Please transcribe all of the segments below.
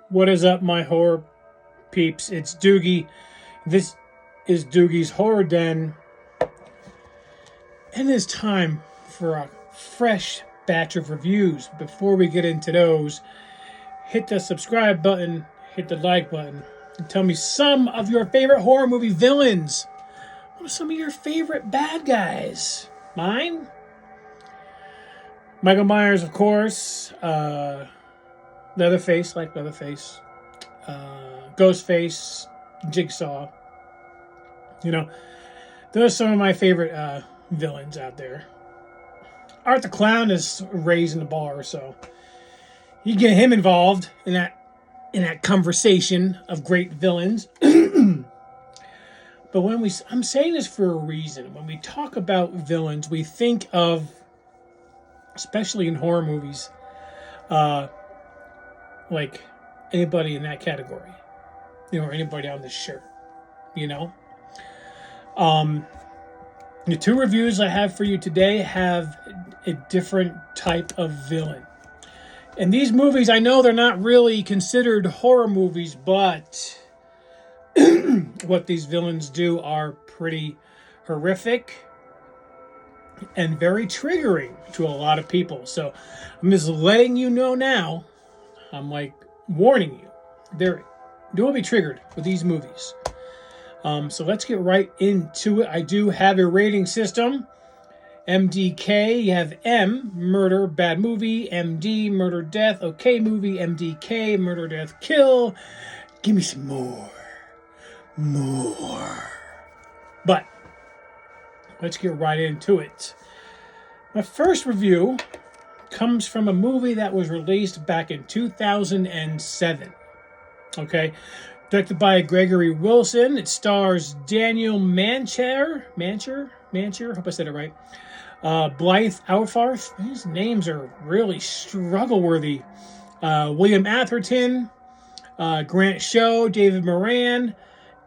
What is up, my horror peeps? It's Doogie. This is Doogie's Horror Den. And it's time for a fresh batch of reviews. Before we get into those, hit the subscribe button, hit the like button, and tell me some of your favorite horror movie villains. What are some of your favorite bad guys? Mine? Michael Myers, of course. Leatherface, like Leatherface. Ghostface, Jigsaw. You know, those are some of my favorite villains out there. Art the Clown is raising the bar, so you get him involved in that conversation of great villains. But I'm saying this for a reason. When we talk about villains, we think of, especially in horror movies, like anybody in that category, or anybody on this shirt, The two reviews I have for you today have a different type of villain. And these movies, I know they're not really considered horror movies, but what these villains do are pretty horrific and very triggering to a lot of people. So I'm just letting you know now. I'm warning you. You will be triggered with these movies. So let's get right into it. I do have a rating system. MDK, you have M, murder, bad movie. MD, murder, death, okay movie. MDK, murder, death, kill. Give me some more. But let's get right into it. My first review comes from a movie that was released back in 2007. Okay, directed by Gregory Wilson. It stars Daniel Mancher. Hope I said it right. Blythe Outfarth. These names are really struggle-worthy. William Atherton, Grant Show, David Moran,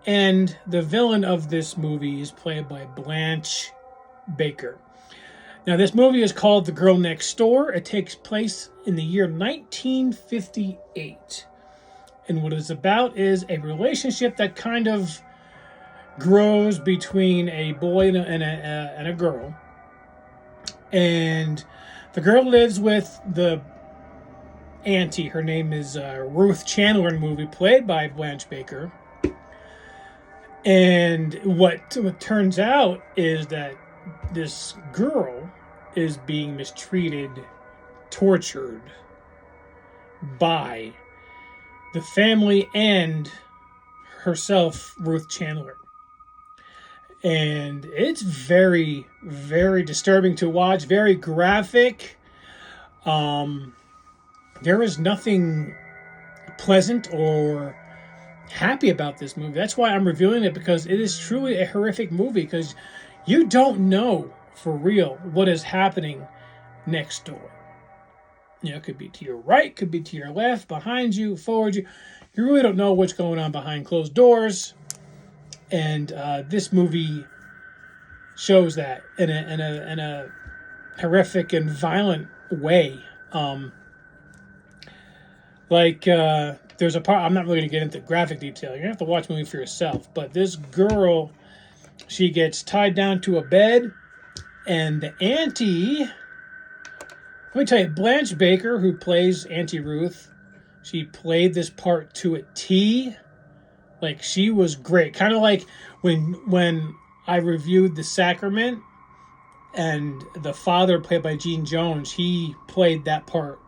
and the villain of this movie is played by Blanche Baker. Now, this movie is called The Girl Next Door. It takes place in the year 1958. And what it's about is a relationship that kind of grows between a boy and a girl. And the girl lives with the auntie. Her name is Ruth Chandler in the movie, played by Blanche Baker. And what turns out is that this girl is being mistreated, tortured by the family and herself, Ruth Chandler. And it's very, very disturbing to watch, very graphic. There is nothing pleasant or happy about this movie. That's why I'm reviewing it, because it is truly a horrific movie, because you don't know for real what is happening next door. It could be to your right, could be to your left, behind you, forward you. You really don't know what's going on behind closed doors. And this movie shows that in a horrific and violent way. There's a part, I'm not really going to get into graphic detail. You're going to have to watch the movie for yourself. But this girl, she gets tied down to a bed, and the auntie, let me tell you, Blanche Baker, who plays Auntie Ruth, she played this part to a T. She was great. Kind of like when I reviewed The Sacrament, and the father, played by Gene Jones, he played that part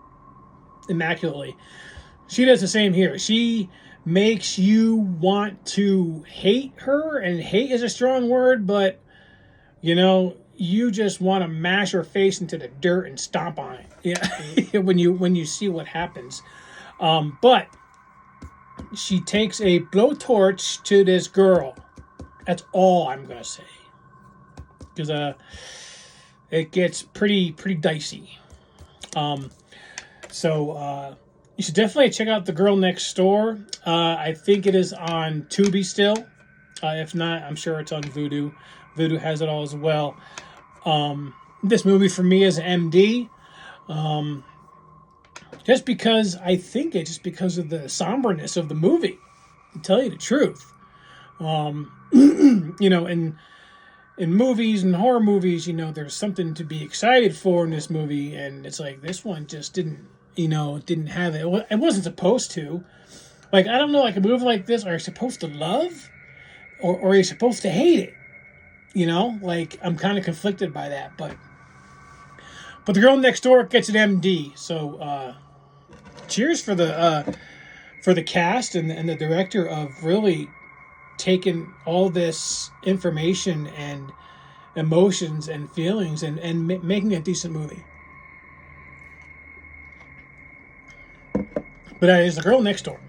immaculately. She does the same here. She makes you want to hate her, and hate is a strong word, but, you just want to mash her face into the dirt and stomp on it. when you see what happens. But she takes a blowtorch to this girl. That's all I'm gonna say, because it gets pretty dicey. So you should definitely check out The Girl Next Door. I think it is on Tubi still. If not, I'm sure it's on Vudu. Vudu has it all as well. This movie for me is MD. just because I think it, just because of the somberness of the movie, to tell you the truth. You know, in movies and horror movies, you know, there's something to be excited for in this movie, and it's like this one just didn't, you know, didn't have it. It wasn't supposed to. Like, I don't know, like a movie like this, are you supposed to love, or are you supposed to hate it? You know, like I'm kind of conflicted by that, but The Girl Next Door gets an MD, so cheers for the cast and the director of really taking all this information and emotions and feelings and making a decent movie. But that is The Girl Next Door.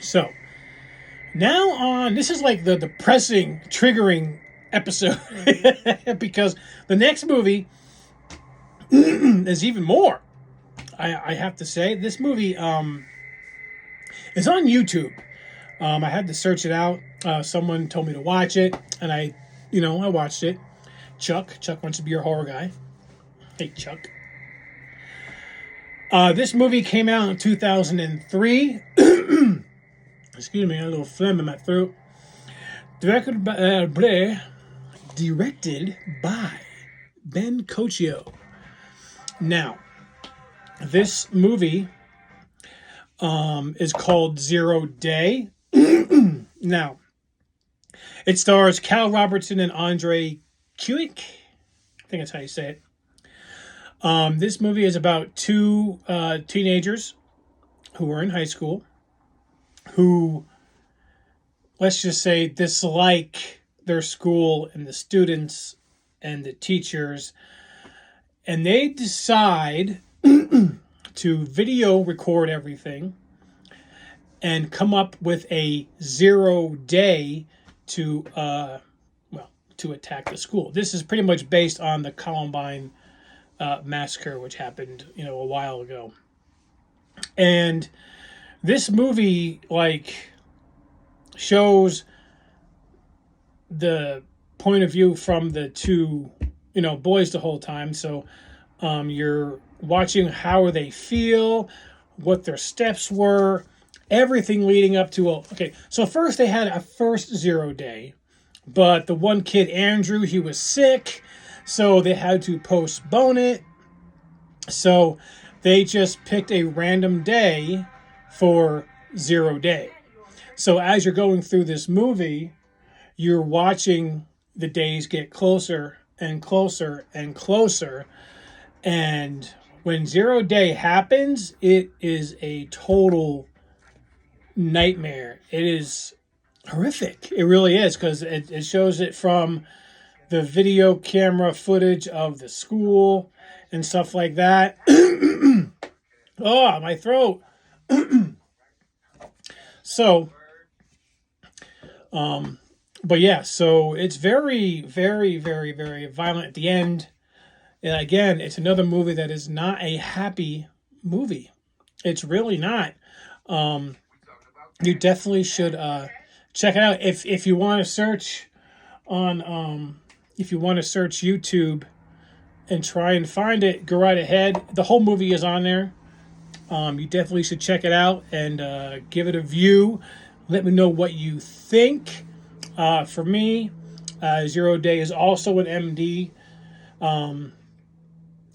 So, now on, this is like the depressing, triggering episode. Because the next movie is even more. I have to say, this movie is on YouTube. I had to search it out. Someone told me to watch it, and I watched it. Chuck wants to be your horror guy. Hey, Chuck. This movie came out in 2003. Excuse me, I had a little phlegm in my throat. Directed by Ben Coccio. Now, this movie is called Zero Day. Now, it stars Cal Robertson and Andre Kuick. I think that's how you say it. This movie is about two teenagers who are in high school who, let's just say, dislike their school and the students and the teachers, and they decide to video record everything and come up with a 0 day to attack the school. This is pretty much based on the Columbine massacre, which happened a while ago. And this movie shows the point of view from the two boys the whole time. So you're watching how they feel, what their steps were, everything leading up to so first they had a first 0 day, but the one kid, Andrew, he was sick, so they had to postpone it. So they just picked a random day for 0 day. So as you're going through this movie, you're watching the days get closer and closer and closer. And when 0 day happens, it is a total nightmare. It is horrific. It really is, because it shows it from the video camera footage of the school and stuff like that. Oh, my throat. So, but yeah, so it's very, very, very, very violent at the end. And again, it's another movie that is not a happy movie. It's really not. You definitely should check it out. If you want to search on, if you want to search YouTube and try and find it, go right ahead. The whole movie is on there. You definitely should check it out and give it a view. Let me know what you think. For me, 0 Day is also an MD.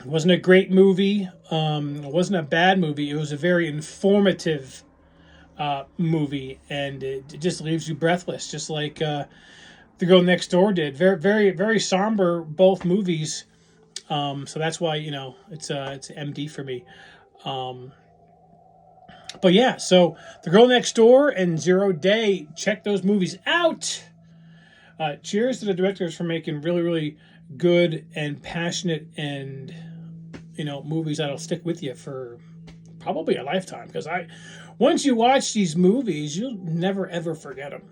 It wasn't a great movie. It wasn't a bad movie. It was a very informative movie, and it just leaves you breathless, just like The Girl Next Door did. Very, very, very somber, both movies. So that's why it's an MD for me. But yeah, so The Girl Next Door and 0 Day, check those movies out. Cheers to the directors for making really, really good and passionate and movies that'll stick with you for probably a lifetime. Because once you watch these movies, you'll never ever forget them.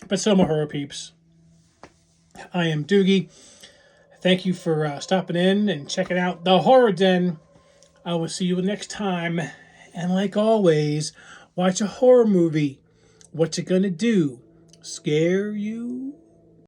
But so, my horror peeps, I am Doogie. Thank you for stopping in and checking out the Horror Den. I will see you next time. And like always, watch a horror movie. What's it gonna do? Scare you?